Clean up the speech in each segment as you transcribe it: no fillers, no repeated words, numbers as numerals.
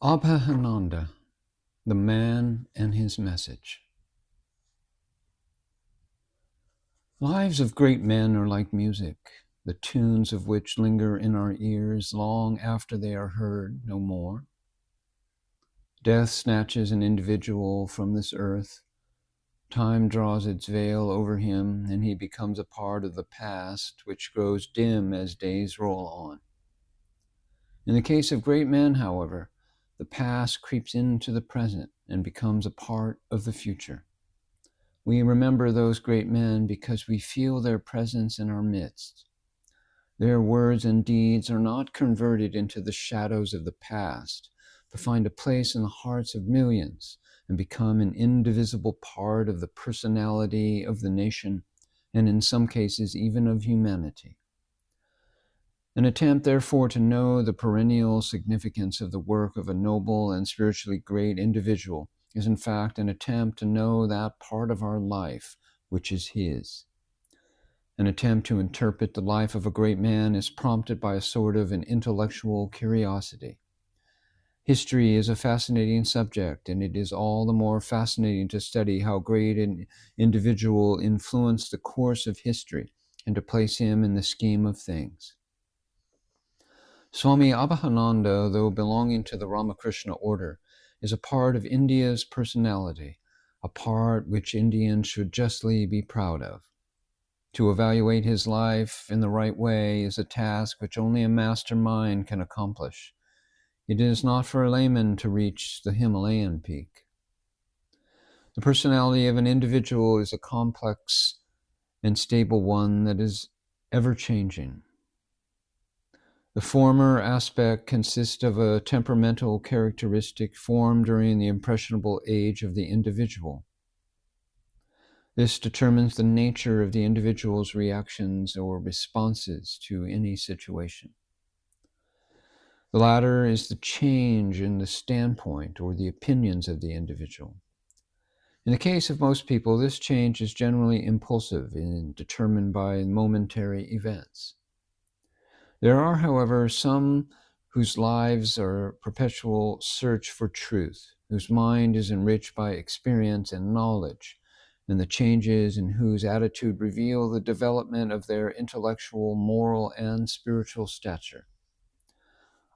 Abhedananda, the man and his message. Lives of great men are like music, the tunes of which linger in our ears long after they are heard no more. Death snatches an individual from this earth. Time draws its veil over him, and he becomes a part of the past, which grows dim as days roll on. In the case of great men, however, the past creeps into the present and becomes a part of the future. We remember those great men because we feel their presence in our midst. Their words and deeds are not converted into the shadows of the past, but find a place in the hearts of millions and become an indivisible part of the personality of the nation, and in some cases even of humanity. An attempt, therefore, to know the perennial significance of the work of a noble and spiritually great individual is in fact an attempt to know that part of our life which is his. An attempt to interpret the life of a great man is prompted by a sort of an intellectual curiosity. History is a fascinating subject, and it is all the more fascinating to study how great an individual influenced the course of history and to place him in the scheme of things. Swami Abhedananda, though belonging to the Ramakrishna order, is a part of India's personality, a part which Indians should justly be proud of. To evaluate his life in the right way is a task which only a master mind can accomplish. It is not for a layman to reach the Himalayan peak. The personality of an individual is a complex and stable one that is ever-changing. The former aspect consists of a temperamental characteristic formed during the impressionable age of the individual. This determines the nature of the individual's reactions or responses to any situation. The latter is the change in the standpoint or the opinions of the individual. In the case of most people, this change is generally impulsive and determined by momentary events. There are, however, some whose lives are a perpetual search for truth, whose mind is enriched by experience and knowledge, and the changes in whose attitude reveal the development of their intellectual, moral, and spiritual stature.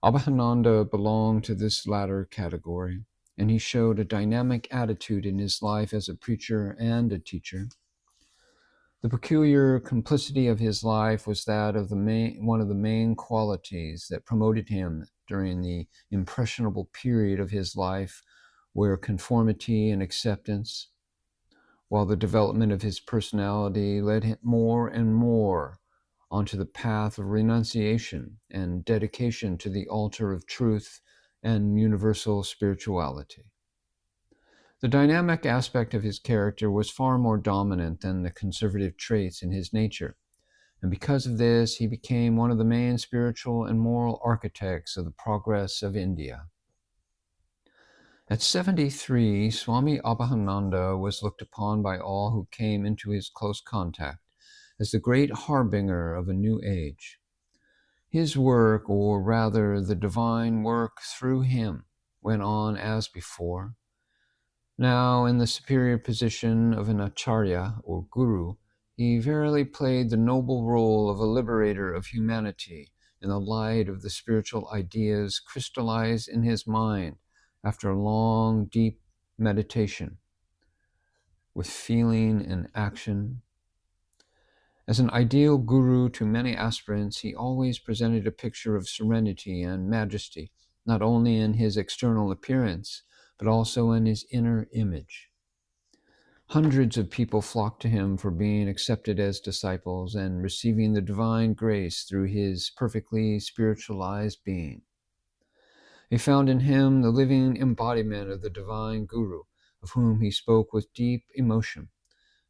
Abhedananda belonged to this latter category, and he showed a dynamic attitude in his life as a preacher and a teacher. The peculiar complicity of his life was that of one of the main qualities that promoted him during the impressionable period of his life, where conformity and acceptance, while the development of his personality led him more and more onto the path of renunciation and dedication to the altar of truth and universal spirituality. The dynamic aspect of his character was far more dominant than the conservative traits in his nature, and because of this, he became one of the main spiritual and moral architects of the progress of India. At 73, Swami Abhedananda was looked upon by all who came into his close contact as the great harbinger of a new age. His work, or rather the divine work through him, went on as before. Now, in the superior position of an acharya or guru, he verily played the noble role of a liberator of humanity in the light of the spiritual ideas crystallized in his mind after a long, deep meditation with feeling and action. As an ideal guru to many aspirants, he always presented a picture of serenity and majesty, not only in his external appearance, but also in his inner image. Hundreds of people flocked to him for being accepted as disciples and receiving the divine grace through his perfectly spiritualized being. They found in him the living embodiment of the divine guru, of whom he spoke with deep emotion,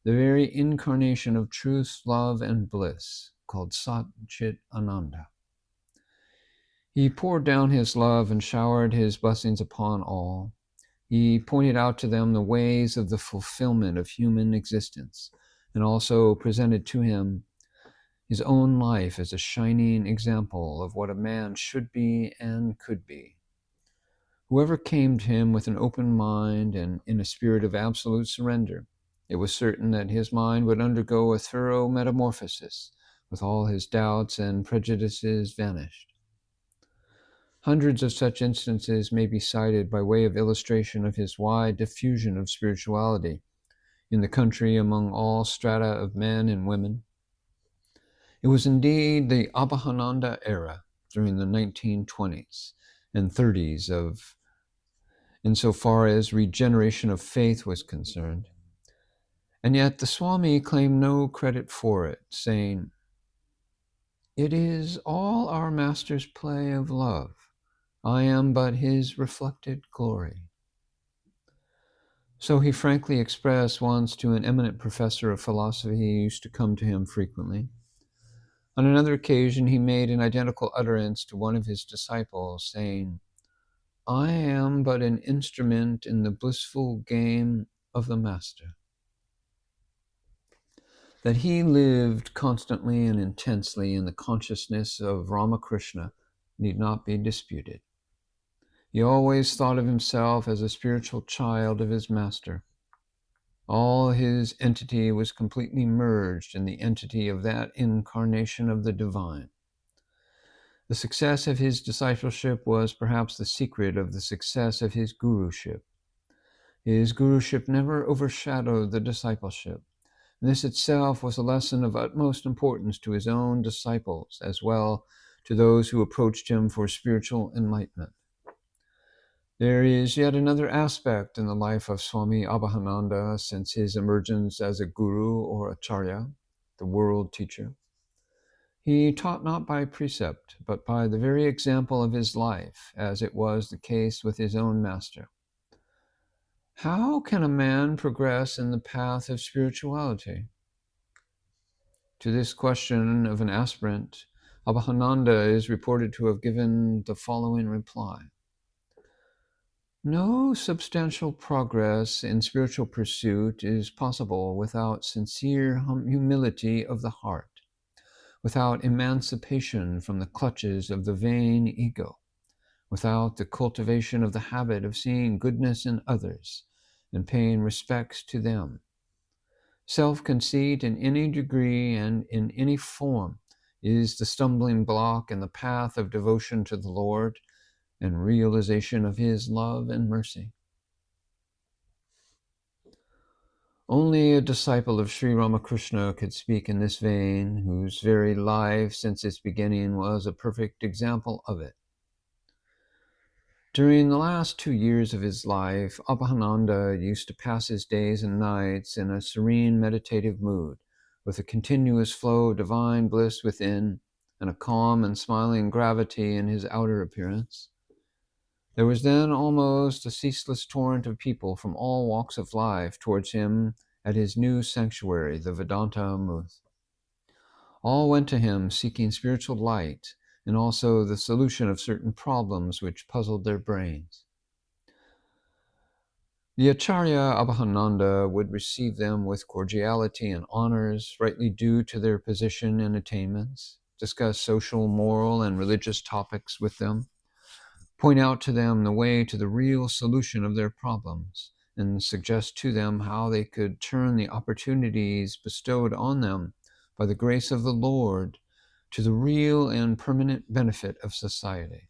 the very incarnation of truth, love, and bliss, called Sat Chit Ananda. He poured down his love and showered his blessings upon all. He pointed out to them the ways of the fulfillment of human existence, and also presented to him his own life as a shining example of what a man should be and could be. Whoever came to him with an open mind and in a spirit of absolute surrender, it was certain that his mind would undergo a thorough metamorphosis, with all his doubts and prejudices vanished. Hundreds of such instances may be cited by way of illustration of his wide diffusion of spirituality in the country among all strata of men and women. It was indeed the Abhedananda era during the 1920s and 30s of insofar as regeneration of faith was concerned. And yet the Swami claimed no credit for it, saying, "It is all our Master's play of love. I am but his reflected glory." So he frankly expressed once to an eminent professor of philosophy who used to come to him frequently. On another occasion, he made an identical utterance to one of his disciples, saying, "I am but an instrument in the blissful game of the Master." That he lived constantly and intensely in the consciousness of Ramakrishna need not be disputed. He always thought of himself as a spiritual child of his Master. All his entity was completely merged in the entity of that incarnation of the divine. The success of his discipleship was perhaps the secret of the success of his guruship. His guruship never overshadowed the discipleship. This itself was a lesson of utmost importance to his own disciples, as well to those who approached him for spiritual enlightenment. There is yet another aspect in the life of Swami Abhedananda since his emergence as a guru or acharya, the world teacher. He taught not by precept, but by the very example of his life, as it was the case with his own master. How can a man progress in the path of spirituality? To this question of an aspirant, Abhedananda is reported to have given the following reply. No substantial progress in spiritual pursuit is possible without sincere humility of the heart, without emancipation from the clutches of the vain ego, without the cultivation of the habit of seeing goodness in others and paying respects to them. Self-conceit in any degree and in any form is the stumbling block in the path of devotion to the Lord and realization of his love and mercy. Only a disciple of Sri Ramakrishna could speak in this vein, whose very life since its beginning was a perfect example of it. During the last 2 years of his life, Abhedananda used to pass his days and nights in a serene meditative mood, with a continuous flow of divine bliss within and a calm and smiling gravity in his outer appearance. There was then almost a ceaseless torrent of people from all walks of life towards him at his new sanctuary, the Vedanta Muth. All went to him seeking spiritual light and also the solution of certain problems which puzzled their brains. The Acharya Abhedananda would receive them with cordiality and honors rightly due to their position and attainments, discuss social, moral, and religious topics with them, point out to them the way to the real solution of their problems, and suggest to them how they could turn the opportunities bestowed on them by the grace of the Lord to the real and permanent benefit of society.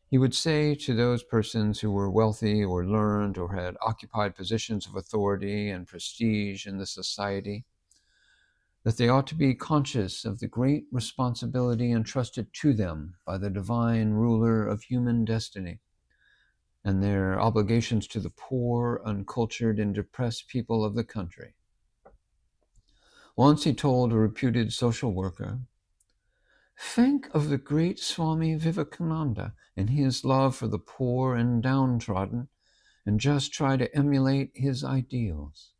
He would say to those persons who were wealthy or learned or had occupied positions of authority and prestige in the society that they ought to be conscious of the great responsibility entrusted to them by the divine ruler of human destiny and their obligations to the poor, uncultured, and depressed people of the country. Once he told a reputed social worker, "Think of the great Swami Vivekananda and his love for the poor and downtrodden, and just try to emulate his ideals."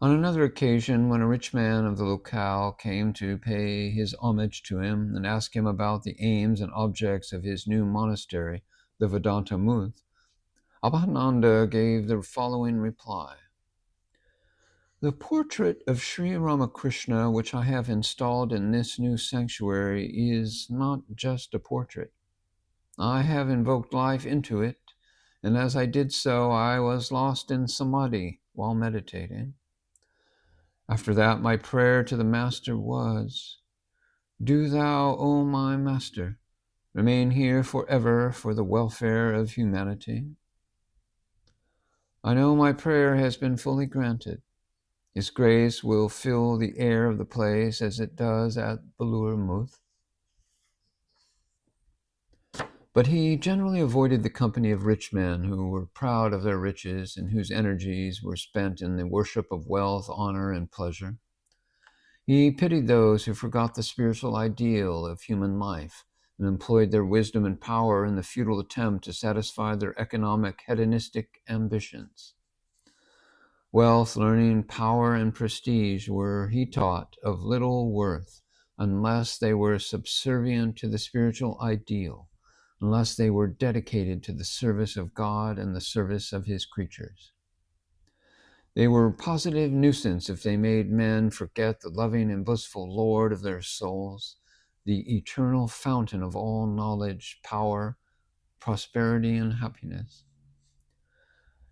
On another occasion, when a rich man of the locale came to pay his homage to him and ask him about the aims and objects of his new monastery, the Vedanta Muth, Abhedananda gave the following reply. "The portrait of Sri Ramakrishna which I have installed in this new sanctuary is not just a portrait. I have invoked life into it, and as I did so, I was lost in samadhi while meditating. After that, my prayer to the Master was, do thou, O my Master, remain here forever for the welfare of humanity. I know my prayer has been fully granted. His grace will fill the air of the place as it does at Balur Muth. But he generally avoided the company of rich men who were proud of their riches and whose energies were spent in the worship of wealth, honor, and pleasure. He pitied those who forgot the spiritual ideal of human life and employed their wisdom and power in the futile attempt to satisfy their economic hedonistic ambitions. Wealth, learning, power, and prestige were, he taught, of little worth unless they were subservient to the spiritual ideal, unless they were dedicated to the service of God and the service of his creatures. They were positive nuisance if they made men forget the loving and blissful Lord of their souls, the eternal fountain of all knowledge, power, prosperity, and happiness.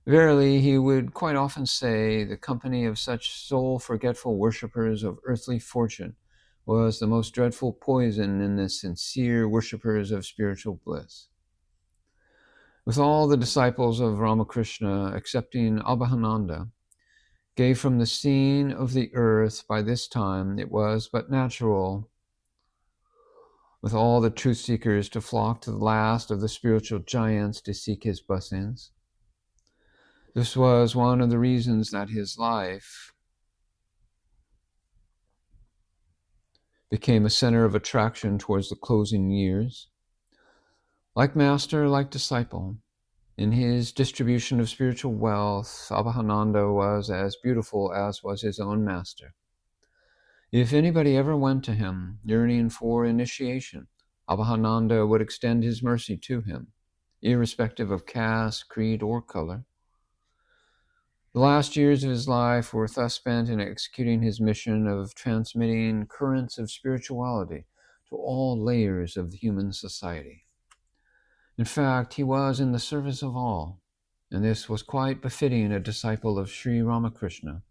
Verily, he would quite often say, the company of such soul-forgetful worshippers of earthly fortune was the most dreadful poison in the sincere worshippers of spiritual bliss. With all the disciples of Ramakrishna, excepting Abhedananda, gave from the scene of the earth by this time, it was but natural with all the truth seekers to flock to the last of the spiritual giants to seek his blessings. This was one of the reasons that his life became a center of attraction towards the closing years. Like master, like disciple, in his distribution of spiritual wealth, Abhedananda was as beautiful as was his own master. If anybody ever went to him yearning for initiation, Abhedananda would extend his mercy to him, irrespective of caste, creed, or color. The last years of his life were thus spent in executing his mission of transmitting currents of spirituality to all layers of the human society. In fact, he was in the service of all, and this was quite befitting a disciple of Sri Ramakrishna.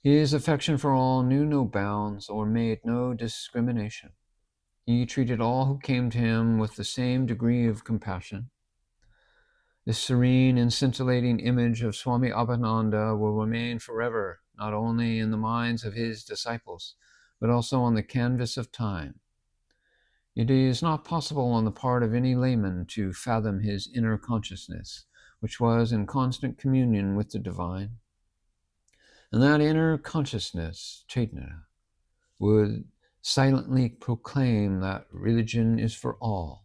His affection for all knew no bounds or made no discrimination. He treated all who came to him with the same degree of compassion. This serene and scintillating image of Swami Abhedananda will remain forever, not only in the minds of his disciples, but also on the canvas of time. It is not possible on the part of any layman to fathom his inner consciousness, which was in constant communion with the divine. And that inner consciousness, Chaitanya, would silently proclaim that religion is for all,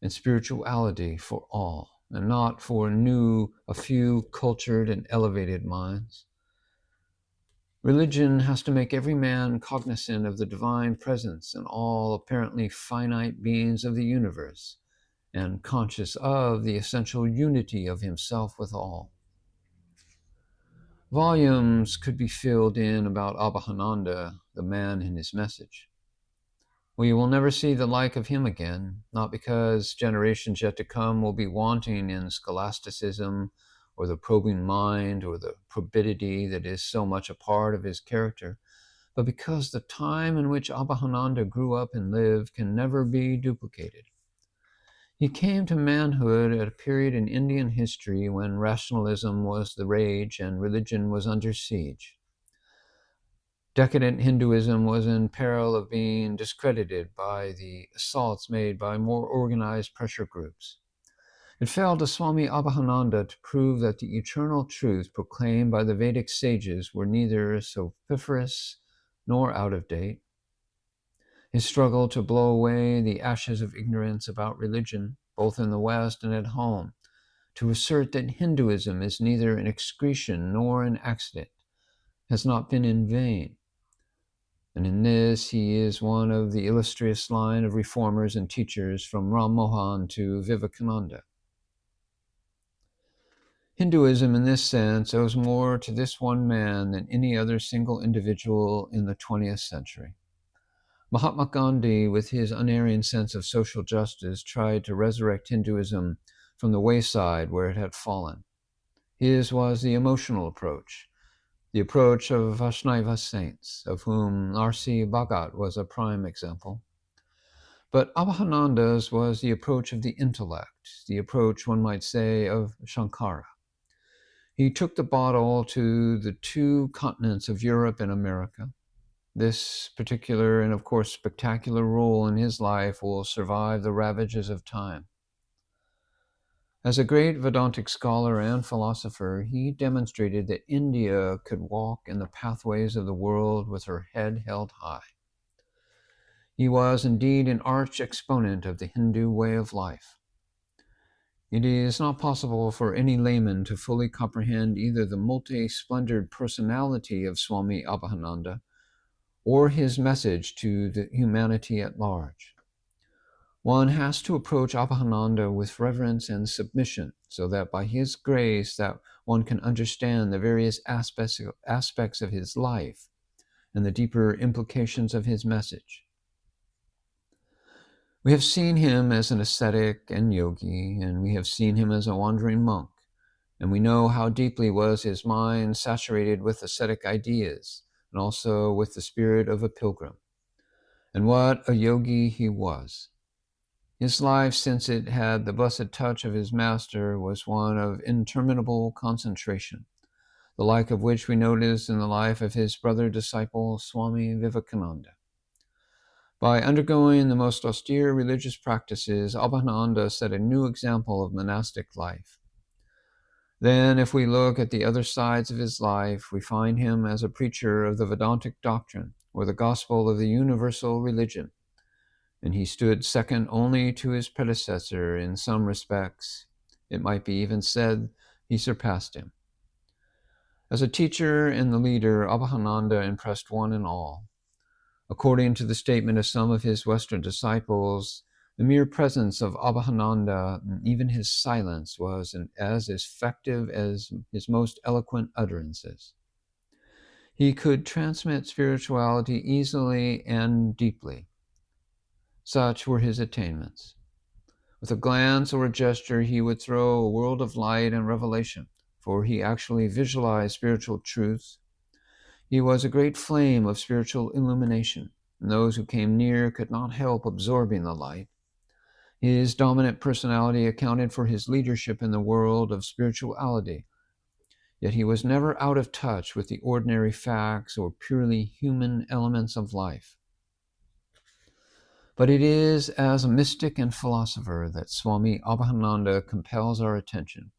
and spirituality for all, and not for a few cultured and elevated minds. Religion has to make every man cognizant of the divine presence in all apparently finite beings of the universe, and conscious of the essential unity of himself with all. Volumes could be filled in about Abhedananda, the man and his message. We will never see the like of him again, not because generations yet to come will be wanting in scholasticism or the probing mind or the probity that is so much a part of his character, but because the time in which Abhedananda grew up and lived can never be duplicated. He came to manhood at a period in Indian history when rationalism was the rage and religion was under siege. Decadent Hinduism was in peril of being discredited by the assaults made by more organized pressure groups. It fell to Swami Abhedananda to prove that the eternal truth proclaimed by the Vedic sages were neither superfluous nor out of date. His struggle to blow away the ashes of ignorance about religion, both in the West and at home, to assert that Hinduism is neither an excretion nor an accident, has not been in vain. And in this, he is one of the illustrious line of reformers and teachers from Ram Mohan to Vivekananda. Hinduism, in this sense, owes more to this one man than any other single individual in the 20th century. Mahatma Gandhi, with his unerring sense of social justice, tried to resurrect Hinduism from the wayside where it had fallen. His was the emotional approach, the approach of Vaishnava saints, of whom R.C. Bhagat was a prime example. But Abhedananda's was the approach of the intellect, the approach, one might say, of Shankara. He took the bottle to the two continents of Europe and America. This particular and, of course, spectacular role in his life will survive the ravages of time. As a great Vedantic scholar and philosopher, he demonstrated that India could walk in the pathways of the world with her head held high. He was indeed an arch exponent of the Hindu way of life. It is not possible for any layman to fully comprehend either the multi-splendored personality of Swami Abhedananda or his message to the humanity at large. One has to approach Abhedananda with reverence and submission, so that by his grace that one can understand the various aspects of his life and the deeper implications of his message. We have seen him as an ascetic and yogi, and we have seen him as a wandering monk, and we know how deeply was his mind saturated with ascetic ideas, and also with the spirit of a pilgrim. And what a yogi he was. His life, since it had the blessed touch of his master, was one of interminable concentration, the like of which we notice in the life of his brother disciple, Swami Vivekananda. By undergoing the most austere religious practices, Abhedananda set a new example of monastic life. Then, if we look at the other sides of his life, we find him as a preacher of the Vedantic doctrine, or the gospel of the universal religion, and he stood second only to his predecessor in some respects. It might be even said he surpassed him. As a teacher and the leader, Abhedananda impressed one and all. According to the statement of some of his Western disciples, the mere presence of Abhedananda, and even his silence, was as effective as his most eloquent utterances. He could transmit spirituality easily and deeply. Such were his attainments. With a glance or a gesture, he would throw a world of light and revelation, for he actually visualized spiritual truth. He was a great flame of spiritual illumination, and those who came near could not help absorbing the light. His dominant personality accounted for his leadership in the world of spirituality, yet he was never out of touch with the ordinary facts or purely human elements of life. But it is as a mystic and philosopher that Swami Abhedananda compels our attention.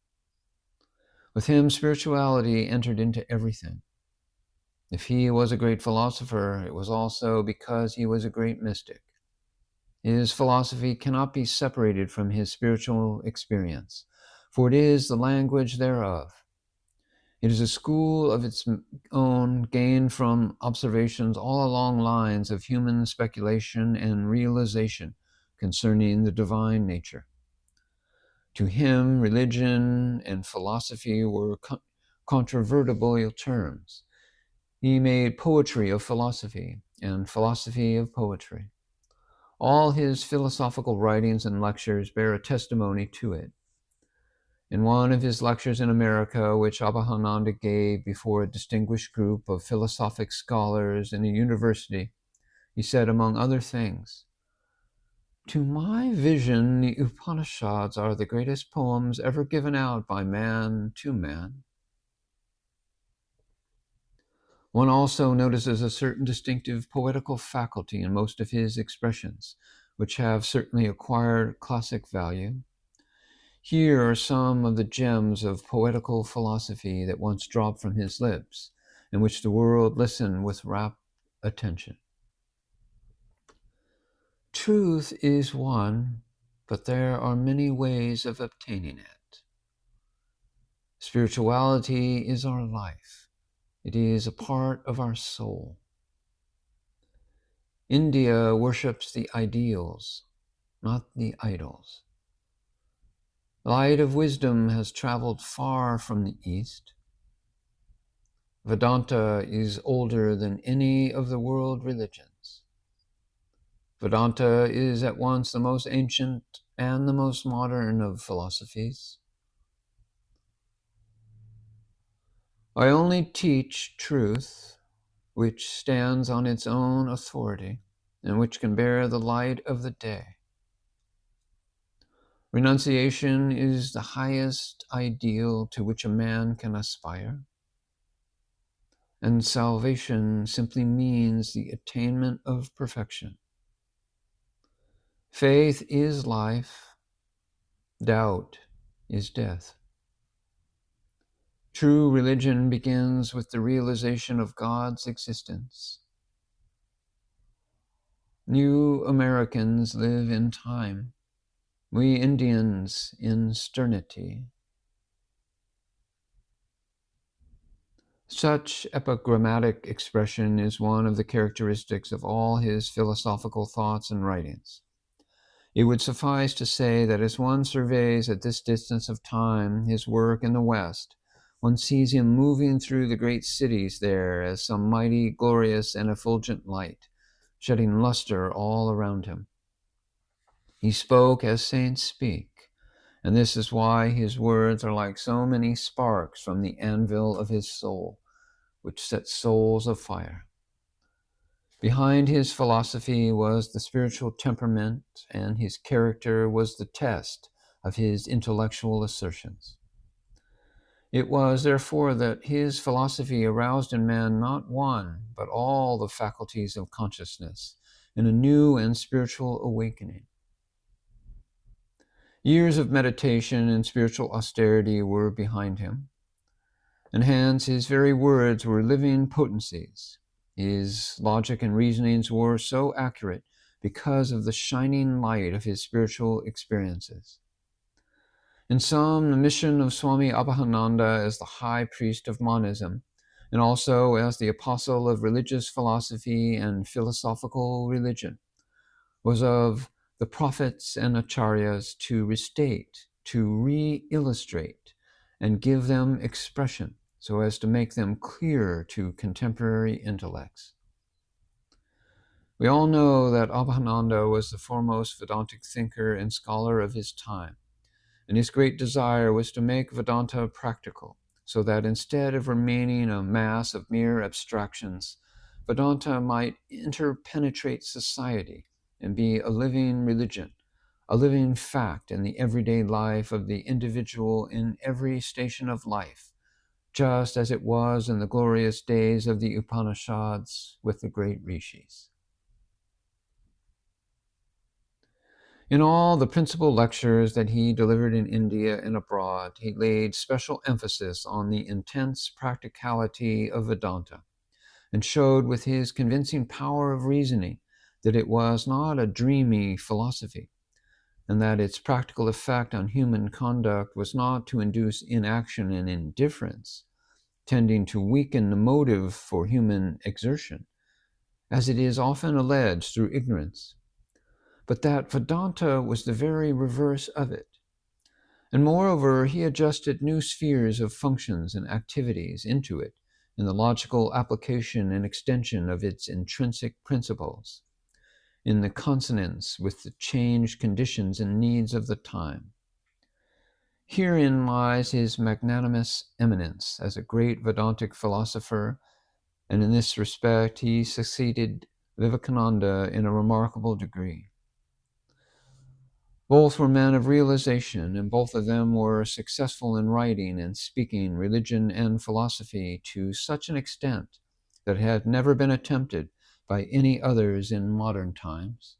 With him, spirituality entered into everything. If he was a great philosopher, it was also because he was a great mystic. His philosophy cannot be separated from his spiritual experience, for it is the language thereof. It is a school of its own, gained from observations all along lines of human speculation and realization concerning the divine nature. To him, religion and philosophy were controvertible terms. He made poetry of philosophy and philosophy of poetry. All his philosophical writings and lectures bear a testimony to it. In one of his lectures in America, which Abhedananda gave before a distinguished group of philosophic scholars in a university, he said, among other things, "To my vision, the Upanishads are the greatest poems ever given out by man to man." One also notices a certain distinctive poetical faculty in most of his expressions, which have certainly acquired classic value. Here are some of the gems of poetical philosophy that once dropped from his lips, and which the world listened with rapt attention. Truth is one, but there are many ways of obtaining it. Spirituality is our life. It is a part of our soul. India worships the ideals, not the idols. The light of wisdom has traveled far from the East. Vedanta is older than any of the world religions. Vedanta is at once the most ancient and the most modern of philosophies. I only teach truth which stands on its own authority and which can bear the light of the day. Renunciation is the highest ideal to which a man can aspire, and salvation simply means the attainment of perfection. Faith is life, doubt is death. True religion begins with the realization of God's existence. You Americans live in time, we Indians in sternity. Such epigrammatic expression is one of the characteristics of all his philosophical thoughts and writings. It would suffice to say that as one surveys at this distance of time his work in the West, one sees him moving through the great cities there as some mighty, glorious, and effulgent light, shedding luster all around him. He spoke as saints speak, and this is why his words are like so many sparks from the anvil of his soul, which sets souls afire. Behind his philosophy was the spiritual temperament, and his character was the test of his intellectual assertions. It was, therefore, that his philosophy aroused in man not one, but all the faculties of consciousness in a new and spiritual awakening. Years of meditation and spiritual austerity were behind him, and hence his very words were living potencies. His logic and reasonings were so accurate because of the shining light of his spiritual experiences. In sum, the mission of Swami Abhedananda as the high priest of monism, and also as the apostle of religious philosophy and philosophical religion, was of the prophets and acharyas to restate, to re-illustrate, and give them expression so as to make them clear to contemporary intellects. We all know that Abhedananda was the foremost Vedantic thinker and scholar of his time, and his great desire was to make Vedanta practical, so that instead of remaining a mass of mere abstractions, Vedanta might interpenetrate society and be a living religion, a living fact in the everyday life of the individual in every station of life, just as it was in the glorious days of the Upanishads with the great rishis. In all the principal lectures that he delivered in India and abroad, he laid special emphasis on the intense practicality of Vedanta, and showed with his convincing power of reasoning that it was not a dreamy philosophy, and that its practical effect on human conduct was not to induce inaction and indifference, tending to weaken the motive for human exertion, as it is often alleged through ignorance, but that Vedanta was the very reverse of it. And moreover, he adjusted new spheres of functions and activities into it in the logical application and extension of its intrinsic principles, in the consonance with the changed conditions and needs of the time. Herein lies his magnanimous eminence as a great Vedantic philosopher, and in this respect he succeeded Vivekananda in a remarkable degree. Both were men of realization, and both of them were successful in writing and speaking religion and philosophy to such an extent that it had never been attempted by any others in modern times.